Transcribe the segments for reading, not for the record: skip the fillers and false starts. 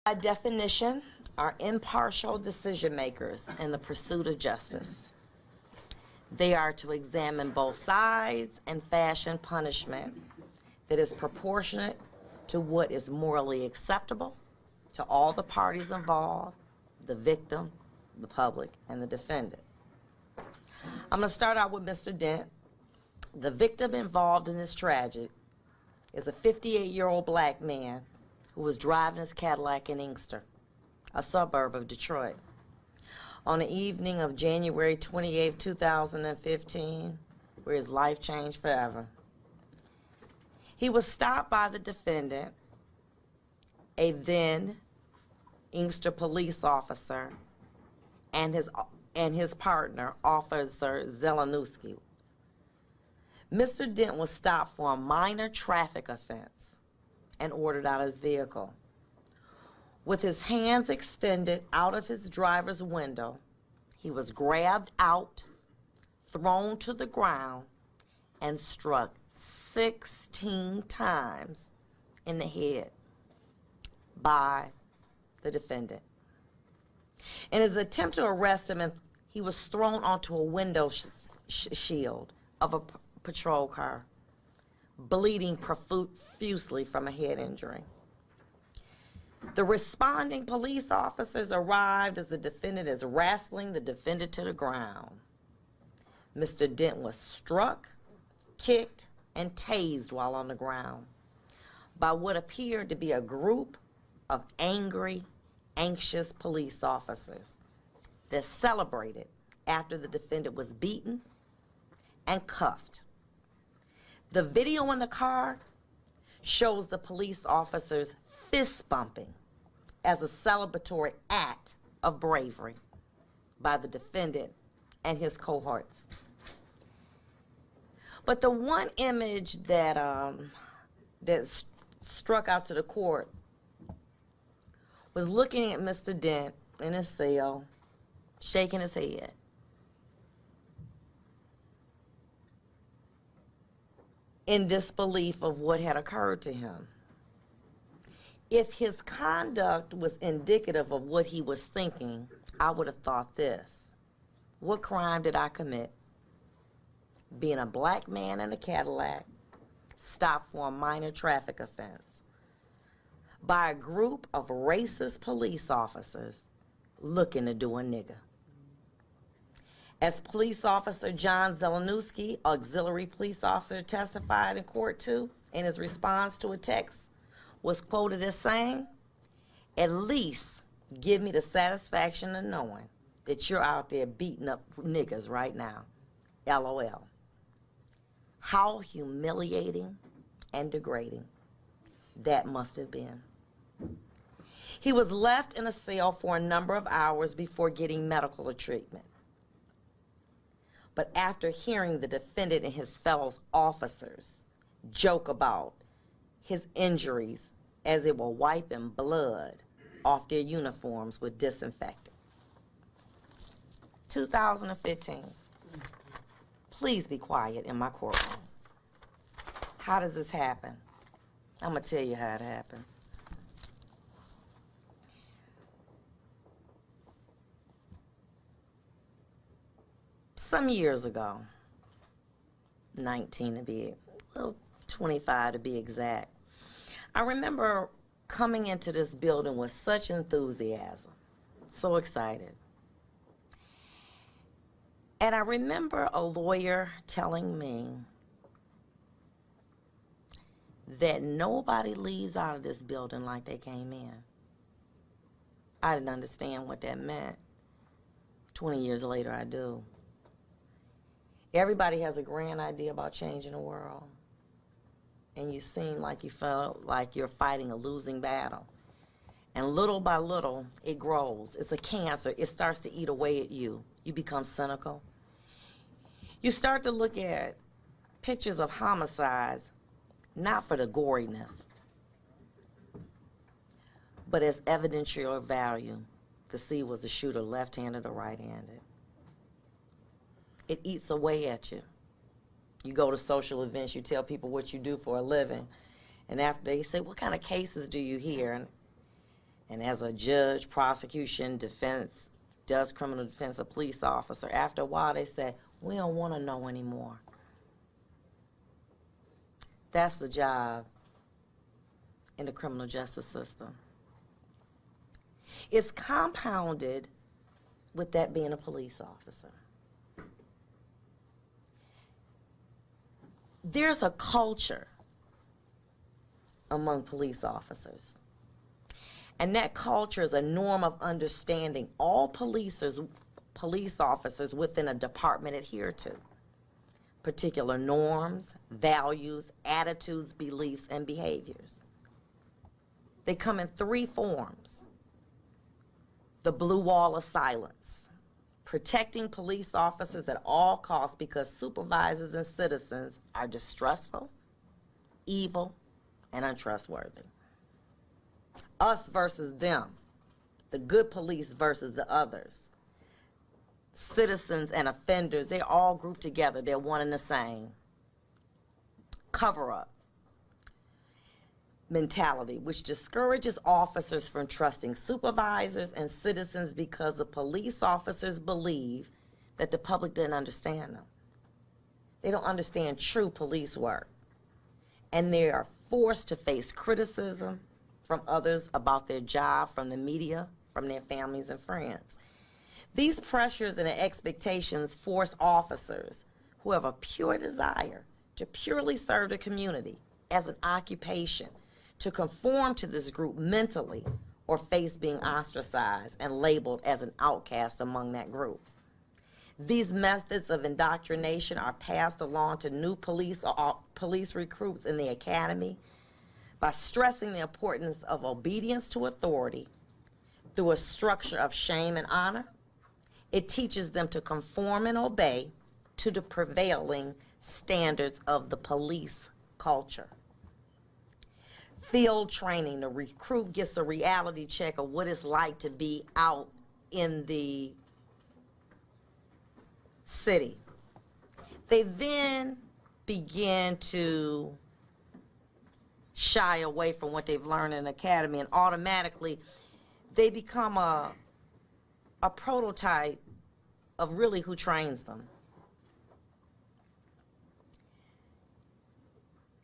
By definition, are impartial decision makers in the pursuit of justice. They are to examine both sides and fashion punishment that is proportionate to what is morally acceptable to all the parties involved, the victim, the public, and the defendant. I'm going to start out with Mr. Dent. The victim involved in this tragedy is a 58-year-old black man who was driving his Cadillac in Inkster, a suburb of Detroit, on the evening of January 28, 2015, where his life changed forever. He was stopped by the defendant, a then Inkster police officer, and his partner, Officer Zelenowski. Mr. Dent was stopped for a minor traffic offense and ordered out of his vehicle. With his hands extended out of his driver's window, he was grabbed out, thrown to the ground, and struck 16 times in the head by the defendant. In his attempt to arrest him, he was thrown onto a window shield of a patrol car, bleeding profusely from a head injury. The responding police officers arrived as the defendant is wrestling the defendant to the ground. Mr. Dent was struck, kicked, and tased while on the ground by what appeared to be a group of angry, anxious police officers that celebrated after the defendant was beaten and cuffed. The video in the car shows the police officers fist bumping as a celebratory act of bravery by the defendant and his cohorts. But the one image that struck out to the court was looking at Mr. Dent in his cell, shaking his head. In disbelief of what had occurred to him. If his conduct was indicative of what he was thinking, I would have thought this: what crime did I commit? Being a black man in a Cadillac, stopped for a minor traffic offense by a group of racist police officers looking to do a nigger. As Police Officer John Zelenowski, auxiliary police officer, testified in court too, in his response to a text, was quoted as saying, "At least give me the satisfaction of knowing that you're out there beating up niggas right now. LOL. How humiliating and degrading that must have been." He was left in a cell for a number of hours before getting medical treatment. But after hearing the defendant and his fellow officers joke about his injuries as they were wiping blood off their uniforms with disinfectant. 2015. Please be quiet in my courtroom. How does this happen? I'm going to tell you how it happened. Some years ago, 19 to be, well, 25 to be exact, I remember coming into this building with such enthusiasm, so excited. And I remember a lawyer telling me that nobody leaves out of this building like they came in. I didn't understand what that meant. 20 years later, I do. Everybody has a grand idea about changing the world. And you seem like you felt like you're fighting a losing battle. And little by little, it grows. It's a cancer. It starts to eat away at you. You become cynical. You start to look at pictures of homicides, not for the goriness, but as evidentiary value to see was the shooter left-handed or right-handed. It eats away at you. You go to social events, you tell people what you do for a living, and after they say, "What kind of cases do you hear?" And as a judge, prosecution, defense, does criminal defense, a police officer, after a while they say, we don't want to know anymore. That's the job in the criminal justice system. It's compounded with that being a police officer. There's a culture among police officers. And that culture is a norm of understanding all police officers within a department adhere to. Particular norms, values, attitudes, beliefs, and behaviors. They come in three forms. The blue wall of silence, protecting police officers at all costs because supervisors and citizens are distrustful, evil, and untrustworthy. Us versus them, the good police versus the others. Citizens and offenders, they're all grouped together. They're one and the same. Cover-up mentality, which discourages officers from trusting supervisors and citizens because the police officers believe that the public didn't understand them. They don't understand true police work. And they are forced to face criticism from others about their job, from the media, from their families and friends. These pressures and expectations force officers who have a pure desire to purely serve the community as an occupation to conform to this group mentally or face being ostracized and labeled as an outcast among that group. These methods of indoctrination are passed along to new police recruits in the academy by stressing the importance of obedience to authority through a structure of shame and honor. It teaches them to conform and obey to the prevailing standards of the police culture. Field training, the recruit gets a reality check of what it's like to be out in the city. They then begin to shy away from what they've learned in the academy, and automatically they become a prototype of really who trains them.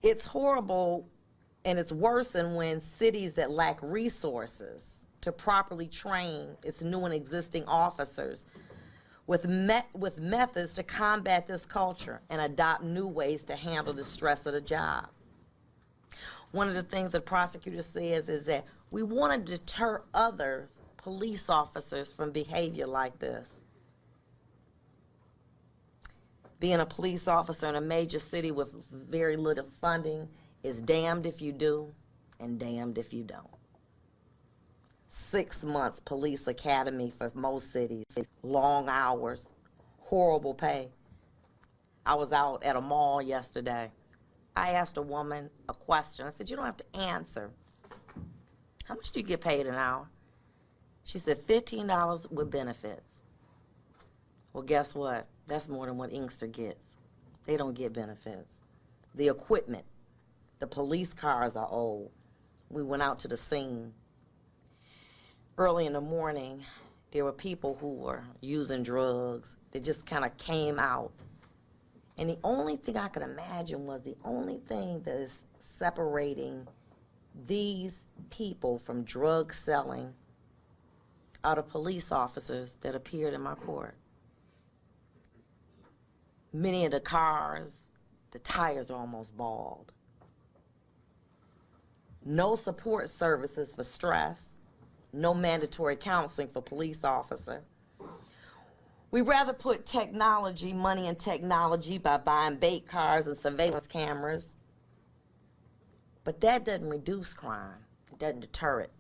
It's horrible, and it's worse than when cities that lack resources to properly train its new and existing officers with methods to combat this culture and adopt new ways to handle the stress of the job. One of the things the prosecutor says is that we want to deter others, police officers, from behavior like this. Being a police officer in a major city with very little funding is damned if you do and damned if you don't. 6 months police academy for most cities, long hours, horrible pay. I was out at a mall yesterday. I asked a woman a question. I said, you don't have to answer. How much do you get paid an hour? She said, $15 with benefits. Well, guess what? That's more than what Inkster gets. They don't get benefits. The equipment, the police cars are old. We went out to the scene. Early in the morning, there were people who were using drugs. They just kind of came out. And the only thing I could imagine was the only thing that is separating these people from drug selling are the police officers that appeared in my court. Many of the cars, the tires are almost bald. No support services for stress. No mandatory counseling for police officer. We rather put technology, money in technology by buying bait cars and surveillance cameras. But that doesn't reduce crime. It doesn't deter it.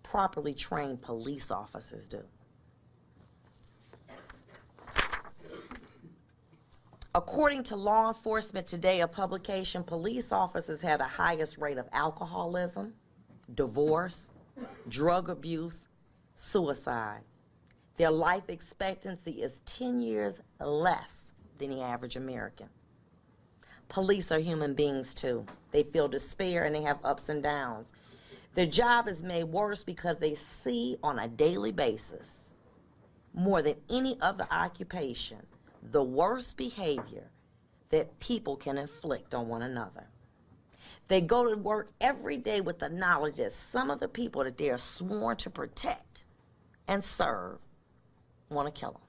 Properly trained police officers do. According to Law Enforcement Today, a publication, police officers have the highest rate of alcoholism, divorce, drug abuse, suicide. Their life expectancy is 10 years less than the average American. Police are human beings too. They feel despair and they have ups and downs. Their job is made worse because they see on a daily basis, more than any other occupation, the worst behavior that people can inflict on one another. They go to work every day with the knowledge that some of the people that they are sworn to protect and serve want to kill them.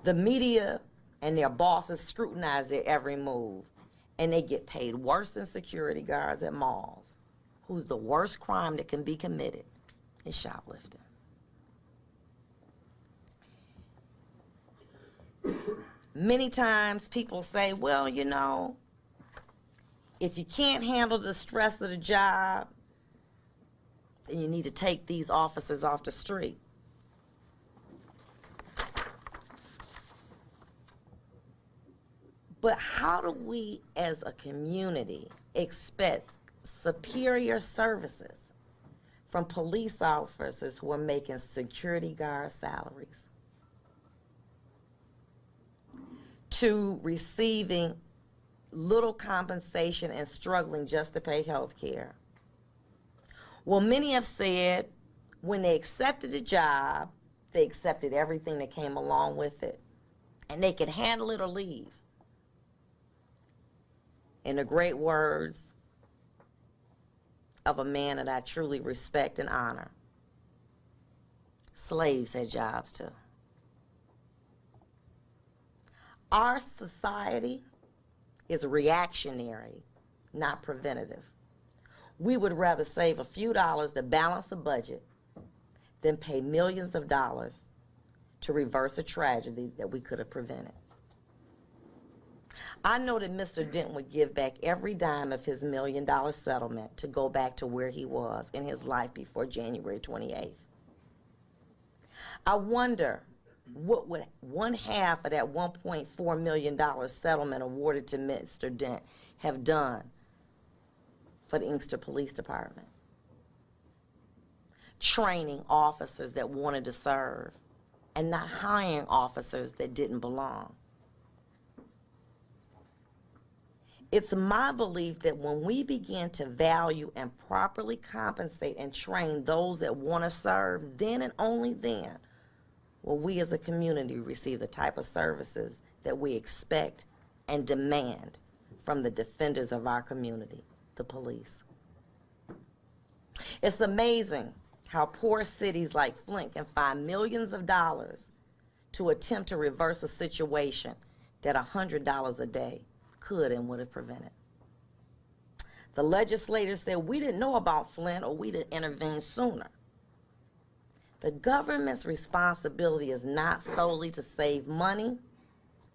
The media and their bosses scrutinize their every move, and they get paid worse than security guards at malls, whose the worst crime that can be committed is shoplifting. Many times people say, well, you know, if you can't handle the stress of the job, then you need to take these officers off the street. But how do we as a community expect superior services from police officers who are making security guard salaries to receiving little compensation and struggling just to pay health care? Well, many have said when they accepted a job, they accepted everything that came along with it, and they could handle it or leave. In the great words of a man that I truly respect and honor, slaves had jobs too. Our society is reactionary, not preventative. We would rather save a few dollars to balance a budget than pay millions of dollars to reverse a tragedy that we could have prevented. I know that Mr. Dent would give back every dime of his $1 million settlement to go back to where he was in his life before January 28th. I wonder what would one half of that $1.4 million settlement awarded to Mr. Dent have done for the Inkster Police Department? Training officers that wanted to serve and not hiring officers that didn't belong. It's my belief that when we begin to value and properly compensate and train those that want to serve, then and only then will we as a community receive the type of services that we expect and demand from the defenders of our community, the police. It's amazing how poor cities like Flint can find millions of dollars to attempt to reverse a situation that $100 a day could and would have prevented. The legislators said we didn't know about Flint or we didn't intervene sooner. The government's responsibility is not solely to save money,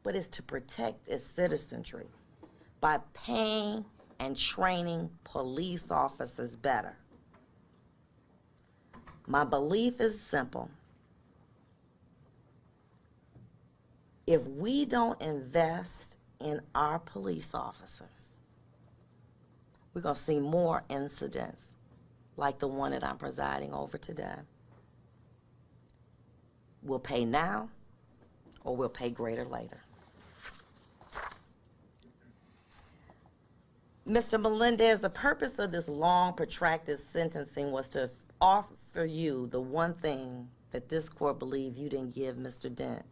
but is to protect its citizenry by paying and training police officers better. My belief is simple. If we don't invest in our police officers, we're going to see more incidents like the one that I'm presiding over today. We'll pay now or we'll pay greater later. Mr. Melendez, the purpose of this long, protracted sentencing was to offer you the one thing that this court believed you didn't give Mr. Dent: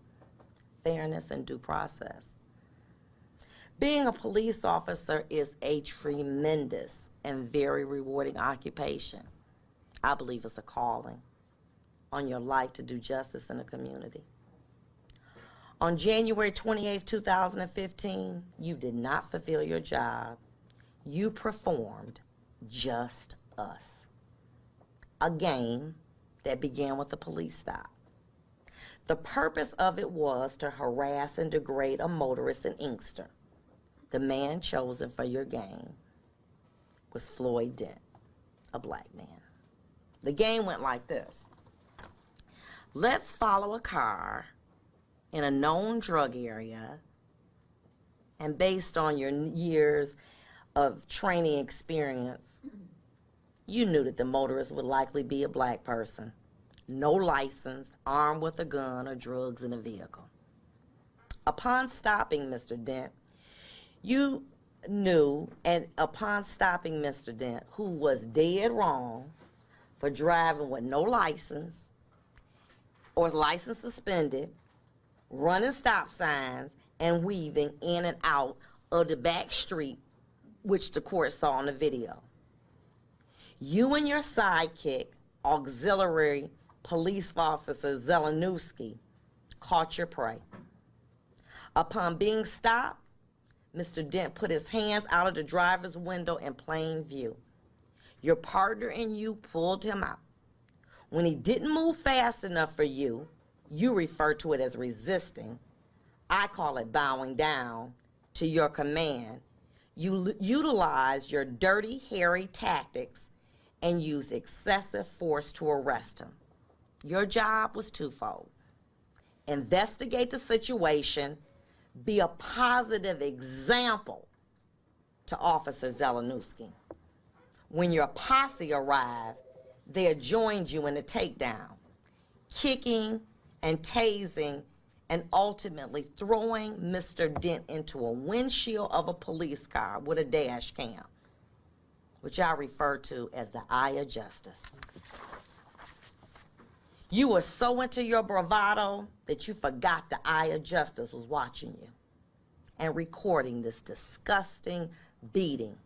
fairness and due process. Being a police officer is a tremendous and very rewarding occupation. I believe it's a calling on your life to do justice in the community. On January 28, 2015, you did not fulfill your job. You performed Just Us, a game that began with a police stop. The purpose of it was to harass and degrade a motorist in Inkster. The man chosen for your game was Floyd Dent, a black man. The game went like this. Let's follow a car in a known drug area, and based on your years of training experience, you knew that the motorist would likely be a black person, no license, armed with a gun or drugs in a vehicle. Upon stopping Mr. Dent, you knew, and upon stopping Mr. Dent, who was dead wrong for driving with no license or license suspended, running stop signs, and weaving in and out of the back street, which the court saw on the video. You and your sidekick, auxiliary police officer Zelenowski, caught your prey. Upon being stopped, Mr. Dent put his hands out of the driver's window in plain view. Your partner and you pulled him out. When he didn't move fast enough for you, you refer to it as resisting. I call it bowing down to your command. You utilized your dirty, hairy tactics and used excessive force to arrest him. Your job was twofold: investigate the situation, be a positive example to Officer Zelenowski. When your posse arrived, they joined you in the takedown, kicking and tasing and ultimately throwing Mr. Dent into a windshield of a police car with a dash cam, which I refer to as the eye of justice. You were so into your bravado that you forgot the eye of justice was watching you and recording this disgusting beating,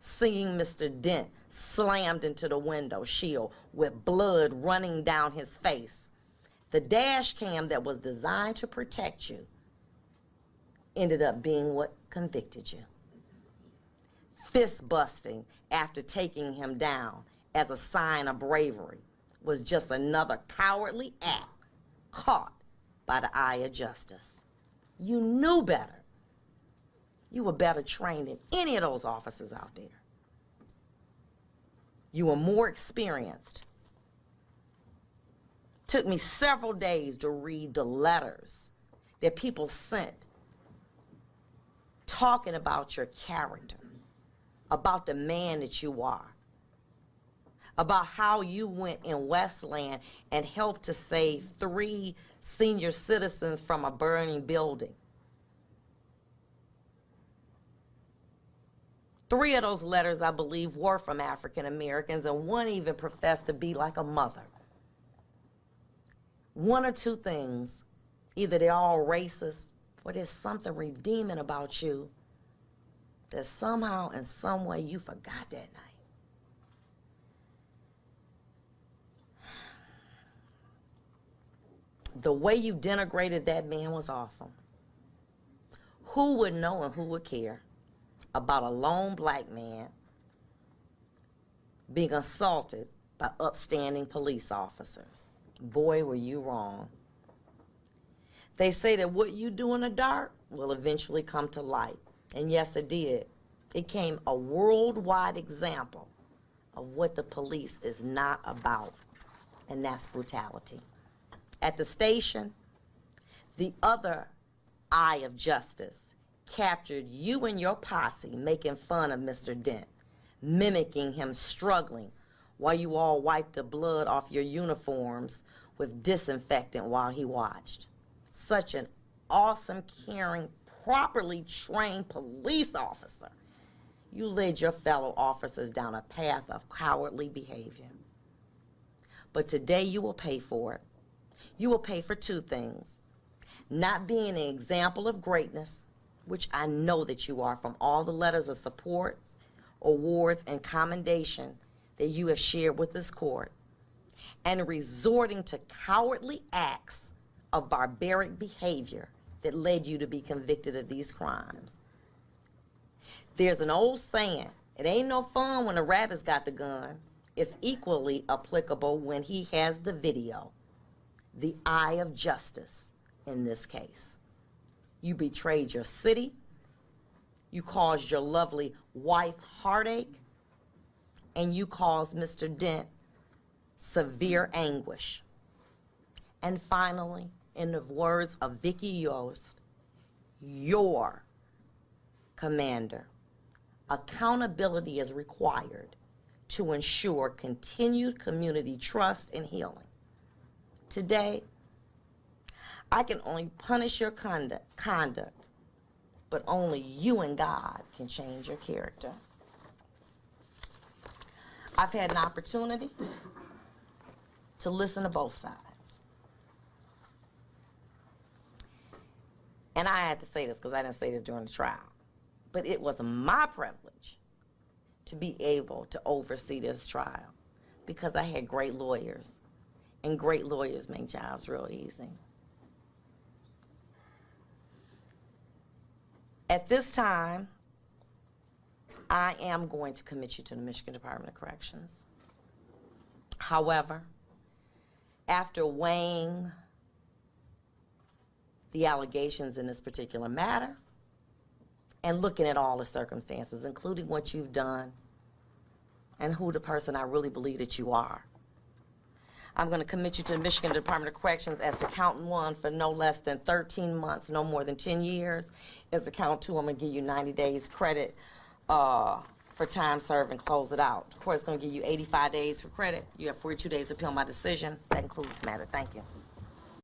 seeing Mr. Dent slammed into the window shield with blood running down his face. The dash cam that was designed to protect you ended up being what convicted you. Fist busting after taking him down as a sign of bravery was just another cowardly act caught by the eye of justice. You knew better. You were better trained than any of those officers out there. You were more experienced. Took me several days to read the letters that people sent talking about your character, about the man that you are, about how you went in Westland and helped to save 3 senior citizens from a burning building. 3 of those letters, I believe, were from African Americans, and 1 even professed to be like a mother. 1 or 2 things, either they're all racist or there's something redeeming about you that somehow in some way you forgot that night. The way you denigrated that man was awful. Who would know and who would care about a lone black man being assaulted by upstanding police officers? Boy, were you wrong. They say that what you do in the dark will eventually come to light. And yes, it did. It became a worldwide example of what the police is not about, and that's brutality. At the station, the other eye of justice captured you and your posse making fun of Mr. Dent, mimicking him struggling while you all wiped the blood off your uniforms with disinfectant while he watched. Such an awesome, caring, properly trained police officer. You led your fellow officers down a path of cowardly behavior. But today you will pay for it. You will pay for 2 things: not being an example of greatness, which I know that you are from all the letters of support, awards, and commendation that you have shared with this court, and resorting to cowardly acts of barbaric behavior that led you to be convicted of these crimes. There's an old saying, it ain't no fun when a rabbit's got the gun. It's equally applicable when he has the video. The eye of justice in this case. You betrayed your city. You caused your lovely wife heartache. And you caused Mr. Dent severe anguish. And finally, in the words of Vicki Yost, your commander, accountability is required to ensure continued community trust and healing. Today, I can only punish your conduct, but only you and God can change your character. I've had an opportunity to listen to both sides. And I had to say this because I didn't say this during the trial. But it was my privilege to be able to oversee this trial because I had great lawyers. And great lawyers make jobs real easy. At this time, I am going to commit you to the Michigan Department of Corrections. However, after weighing the allegations in this particular matter and looking at all the circumstances, including what you've done and who the person I really believe that you are, I'm going to commit you to the Michigan Department of Corrections as to count 1 for no less than 13 months, no more than 10 years. As to count 2, I'm going to give you 90 days credit for time served and close it out. The court's going to give you 85 days for credit. You have 42 days to appeal my decision. That concludes this matter. Thank you.